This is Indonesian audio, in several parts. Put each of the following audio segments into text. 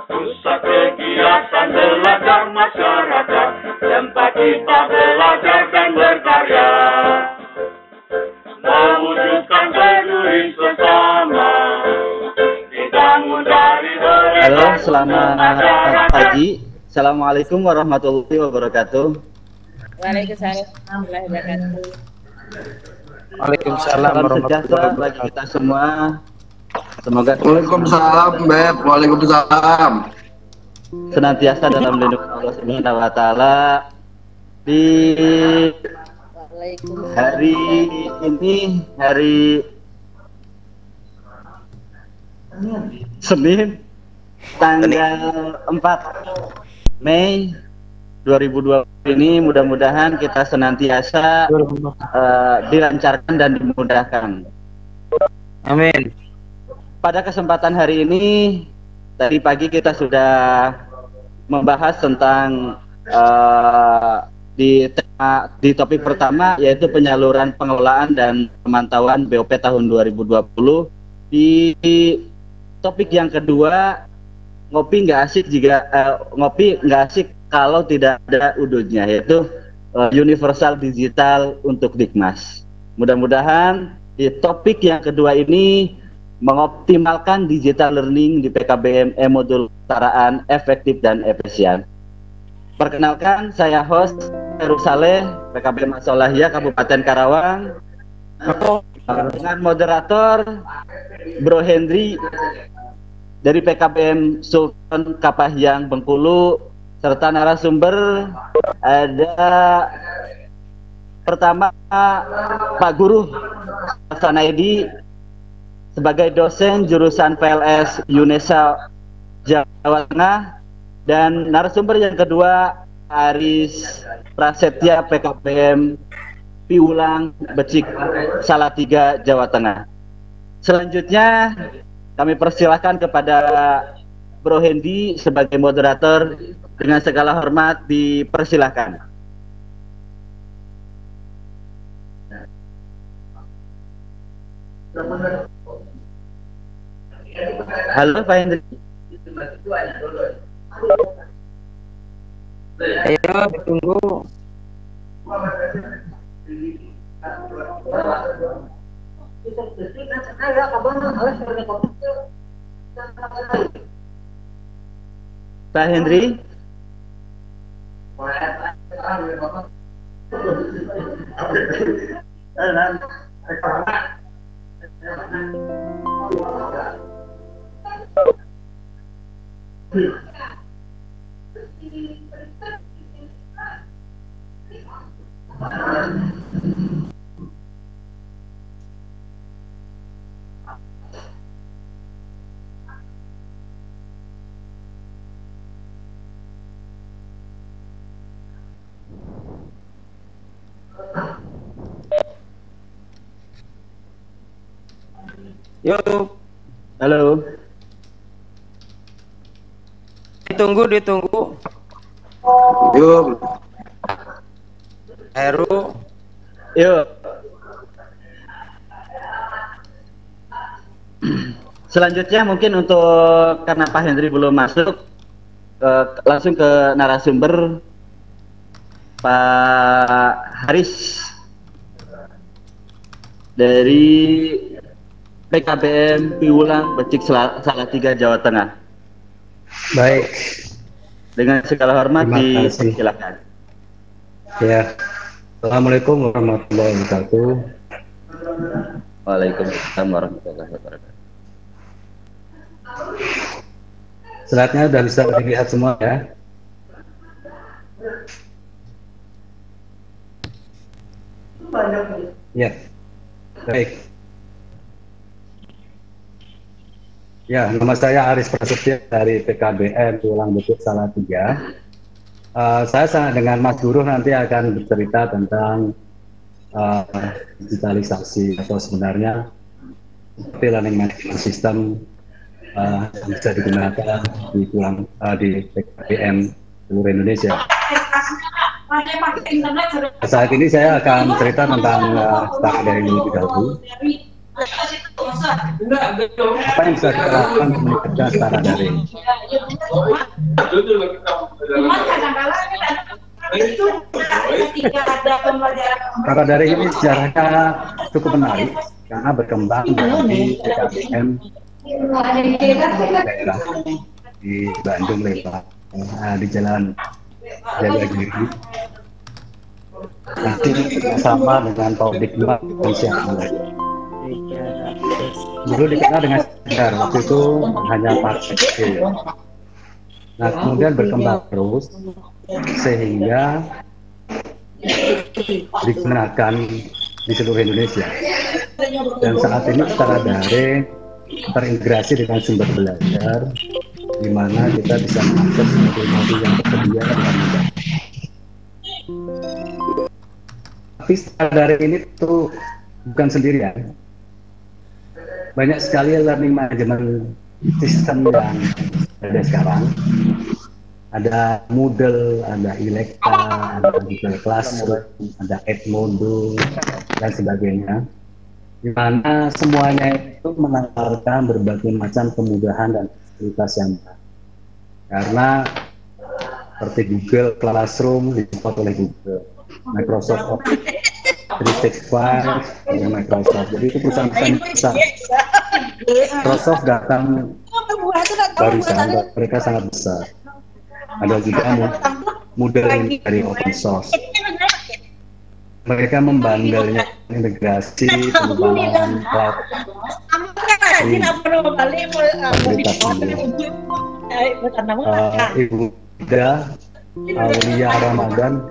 Pusat kegiatan belajar masyarakat, tempat kita belajar dan berkarya, mewujudkan peduli sesama, dibangun dari bersama. Halo, selamat pagi. Assalamualaikum warahmatullahi wabarakatuh. Waalaikumsalam warahmatullahi wabarakatuh. Waalaikumsalam Salam sejahtera bagi kita semua. Semoga Waalaikumsalam, Beb. Waalaikumsalam. senantiasa dalam lindungan Allah Subhanahu wa taala. Di hari ini, hari Senin, tanggal 4 Mei 2020 ini, mudah-mudahan kita senantiasa dilancarkan dan dimudahkan. Amin. Pada kesempatan hari ini, tadi pagi kita sudah membahas tentang di topik pertama, yaitu penyaluran pengelolaan dan pemantauan BOP tahun 2020. Di topik yang kedua, ngopi nggak asik kalau tidak ada udutnya, yaitu universal digital untuk Dikmas. Mudah-mudahan di topik yang kedua ini mengoptimalkan digital learning di PKBM modul kesetaraan efektif dan efisien. Perkenalkan, saya host Heru Saleh, PKBM Asolahia Kabupaten Karawang, dengan moderator Bro Hendri dari PKBM Sultan Kapahyang Bengkulu, serta narasumber ada pertama Pak Guru Sanaidi sebagai dosen jurusan PLS UNESA Jawa Tengah, dan narasumber yang kedua Aris Prasetya PKBM Piulang Becik Salatiga Jawa Tengah. Selanjutnya kami persilahkan kepada Bro Hendi sebagai moderator, dengan segala hormat dipersilahkan. Halo Pak Hendri. Ayo ditunggu. Pak Hendri. Yuk, Halo. ditunggu. Yuk. Heru. Yuk. Selanjutnya mungkin untuk, karena Pak Hendri belum masuk, langsung ke narasumber Pak Haris dari PKBM Piulang Becik Salatiga Jawa Tengah. Baik. Dengan segala hormat Terima kasih. dipersilakan. Ya. Assalamualaikum warahmatullahi wabarakatuh. Waalaikumsalam warahmatullahi wabarakatuh. Slide-nya sudah bisa dilihat semua ya. Ya. Baik. Ya, nama saya Aris Prasetya dari PKBM Piulang Becik Salatiga. Saya sangat dengan Mas Guru nanti akan bercerita tentang digitalisasi, atau sebenarnya learning management system yang bisa digunakan di PKBM seluruh Indonesia. Saat ini saya akan cerita tentang start dari lebih dahulu. Apa yang bisa kita lakukan untuk meningkatkan secara daring? Secara daring ini sejarahnya cukup menarik karena berkembang dari PKBM daerah di Bandung lebar di Jalan Jagagiri. Nanti bersama dengan Paudikmat dan Siang. Dulu dikenal dengan sekedar, waktu itu hanya partai kecil. Nah, kemudian berkembang terus sehingga digunakan di seluruh Indonesia. Dan saat ini secara daring terintegrasi dengan sumber belajar, di mana kita bisa mengakses modul-modul yang tersedia dengan mudah. Tapi secara daring ini tuh bukan sendirian. Banyak sekali learning management system yang ada sekarang. Ada Moodle, ada Elekta, ada Google Classroom, ada Edmodo, dan sebagainya. Di mana semuanya itu menawarkan berbagai macam kemudahan dan fasilitas yang baik. Karena seperti Google Classroom disupport oleh Google, Microsoft Office 365 dengan Microsoft. Jadi itu perusahaan-perusahaan besar. Microsoft datang barusan, mereka sangat besar. Ada juga model dari open source. Mereka membandelnya integrasi pengembangan cloud. Ibu Ida Aulia Ramadan.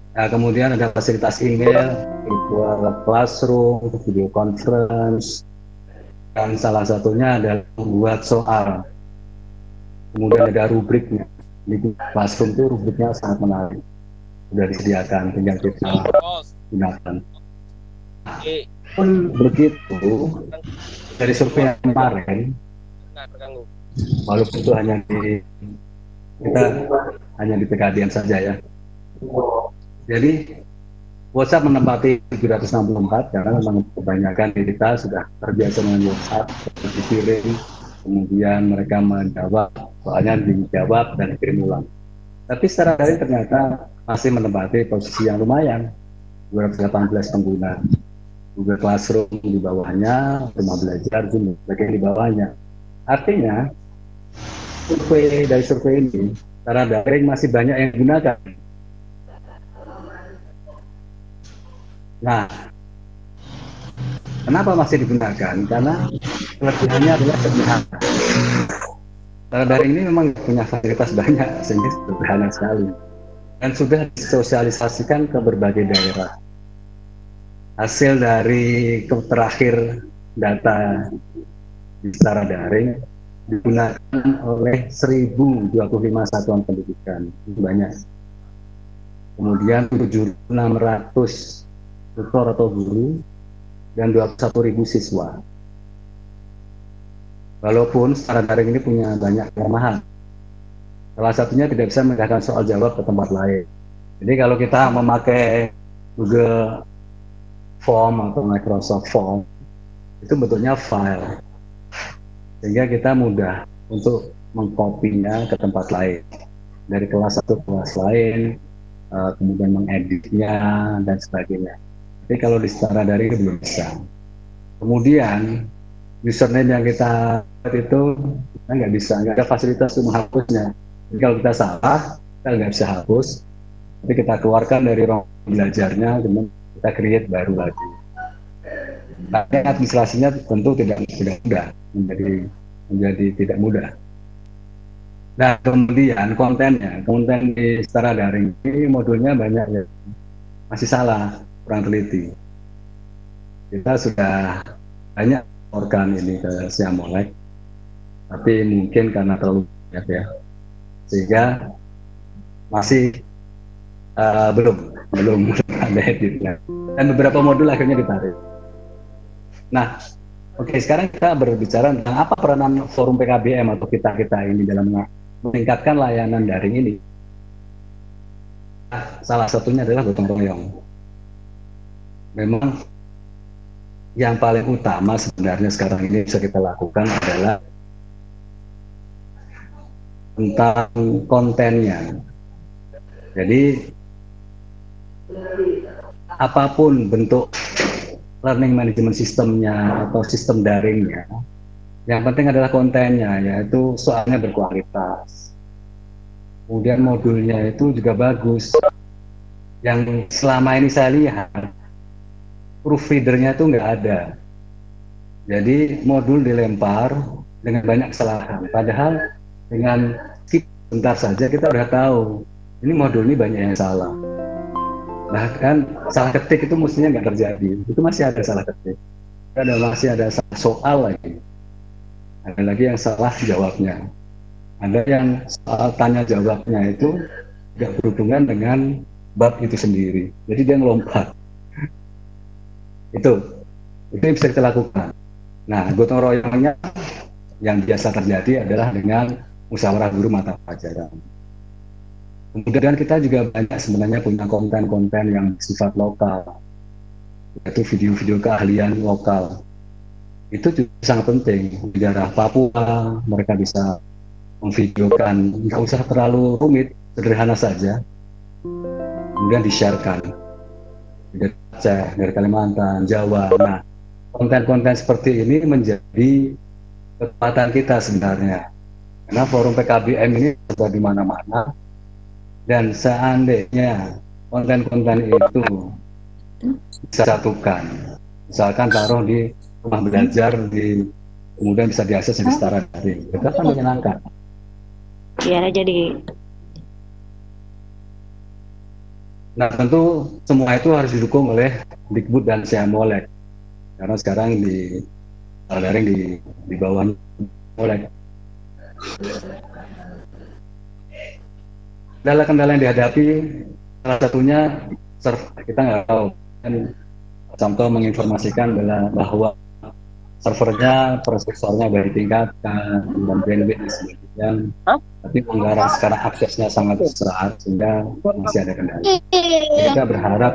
Nah, kemudian ada fasilitas email, virtual classroom, video conference, dan salah satunya adalah membuat soal. Kemudian ada rubriknya. Di classroom itu rubriknya sangat menarik. Sudah disediakan, tinggal kita gunakan. Pun begitu, dari survei yang kemarin, walaupun itu hanya di PKBM saja ya. Jadi WhatsApp menempati 764 karena memang kebanyakan kita sudah terbiasa dengan WhatsApp, dikirim, kemudian mereka menjawab, soalnya dijawab dan dikirim ulang. Tapi secara daring ternyata masih menempati posisi yang lumayan, 218 pengguna. Google Classroom di bawahnya, Rumah Belajar, Zoom, bagian di bawahnya. Artinya, dari survei ini, secara daring masih banyak yang digunakan. Nah, kenapa masih digunakan? Karena kelebihannya adalah sederhana. Secara daring ini memang punya fasilitas banyak, sehingga sederhana sekali. Dan sudah disosialisasikan ke berbagai daerah. Hasil dari terakhir data secara daring digunakan oleh 1025 satuan pendidikan, itu banyak. Kemudian 7.600 tutor atau guru dan 21.000 siswa. Walaupun secara daring ini punya banyak kelemahan. Salah satunya tidak bisa memindahkan soal jawab ke tempat lain. Jadi kalau kita memakai Google Form atau Microsoft Form, itu bentuknya file. Sehingga kita mudah untuk mengkopinya ke tempat lain. Dari kelas satu ke kelas lain, kemudian mengeditnya, dan sebagainya. Tapi kalau di secara daring belum bisa. Kemudian username yang kita buat itu kita nggak bisa, nggak ada fasilitas untuk menghapusnya. Jadi kalau kita salah, kita nggak bisa hapus. Tapi kita keluarkan dari ruang belajarnya, kemudian kita create baru lagi. Tapi administrasinya tentu tidak mudah, menjadi tidak mudah. Nah, kemudian konten di secara daring ini modulnya banyak ya, masih salah, kurang teliti. Kita sudah banyak organ ini ke Siamolek, tapi mungkin karena terlalu banyak ya, sehingga masih belum ada editnya. Dan beberapa modul akhirnya ditarik. Nah, oke, sekarang kita berbicara tentang apa peranan forum PKBM atau kita ini dalam meningkatkan layanan daring ini. Salah satunya adalah gotong royong. memang yang paling utama sebenarnya sekarang ini bisa kita lakukan adalah tentang kontennya. Jadi apapun bentuk learning management sistemnya atau sistem daringnya, yang penting adalah kontennya, yaitu soalnya berkualitas. Kemudian modulnya itu juga bagus. Yang selama ini saya lihat, proofreadernya itu nggak ada. Jadi modul dilempar dengan banyak kesalahan. Padahal dengan skip bentar saja kita udah tahu, ini modul ini banyak yang salah. Bahkan salah ketik itu mestinya nggak terjadi. Itu masih ada salah ketik. Masih ada salah soal lagi. Ada lagi yang salah jawabnya. Ada yang soal tanya jawabnya itu tidak berhubungan dengan bab itu sendiri. Jadi dia ngelompat. Itu yang bisa kita lakukan. Nah, gotong royongnya yang biasa terjadi adalah dengan musyawarah guru mata pelajaran. Kemudian kita juga banyak sebenarnya punya konten-konten yang sifat lokal, yaitu video-video keahlian lokal. Itu juga sangat penting. Di daerah Papua mereka bisa memvideokan, nggak usah terlalu rumit, sederhana saja, kemudian di-sharekan dari Aceh, dari Kalimantan, Jawa. Nah, konten-konten seperti ini menjadi kekuatan kita sebenarnya, karena forum PKBM ini ada di mana-mana, dan seandainya konten-konten itu bisa satukan, misalkan taruh di rumah belajar, kemudian bisa diakses secara daring, itu akan menyenangkan. Biar aja di. Nah, tentu semua itu harus didukung oleh Dikbud dan Syamolek, karena sekarang di daring di bawah Molek. Kendala-kendala yang dihadapi salah satunya kita nggak tahu, kan contoh menginformasikan bahwa servernya, prosesornya sudah ditingkatkan dan bandwidth dan sebagainya, tapi anggaran sekarang aksesnya sangat besar sehingga masih ada kendala. Kita berharap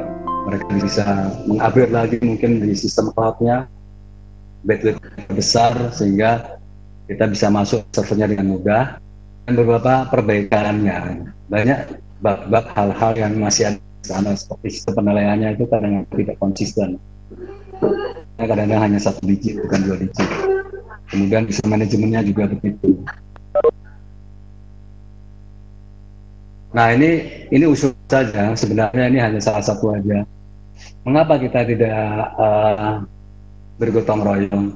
mereka bisa mengupgrade lagi mungkin di sistem cloud-nya, bandwidth besar sehingga kita bisa masuk servernya dengan mudah, dan beberapa perbaikannya. Banyak bab-bab hal-hal yang masih ada di sana, seperti sistem penilaiannya itu kadang tidak konsisten. Kadang-kadang hanya 1 digit bukan 2 digit. Kemudian bisa manajemennya juga begitu. Nah, ini usul saja, sebenarnya ini hanya salah satu aja. Mengapa kita tidak bergotong royong?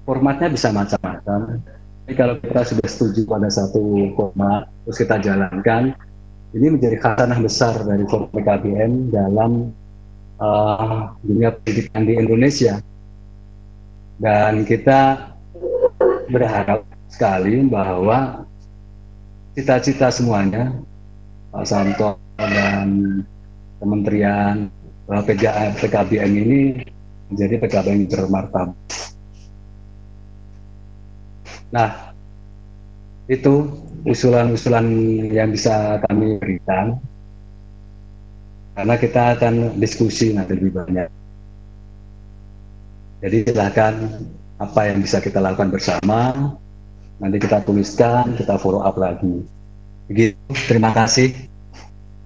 Formatnya bisa macam-macam. Tapi kalau kita sudah setuju pada satu format, terus kita jalankan, ini menjadi khasanah besar dari forum PKBM dalam dunia pendidikan di Indonesia. Dan kita berharap sekali bahwa cita-cita semuanya, Pak Santo dan Kementerian, bahwa PKBM ini menjadi PKBM yang bermartabat. Nah, itu usulan-usulan yang bisa kami berikan, karena kita akan diskusi nanti lebih banyak. Jadi silakan apa yang bisa kita lakukan bersama, nanti kita tuliskan, kita follow up lagi. Begitu, terima kasih.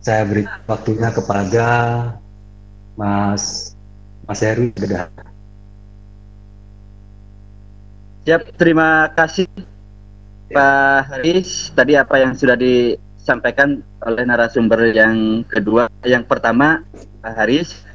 Saya beri waktunya kepada Mas Heru. Siap, terima kasih Pak Haris. Tadi apa yang sudah disampaikan oleh narasumber yang kedua, yang pertama Pak Haris,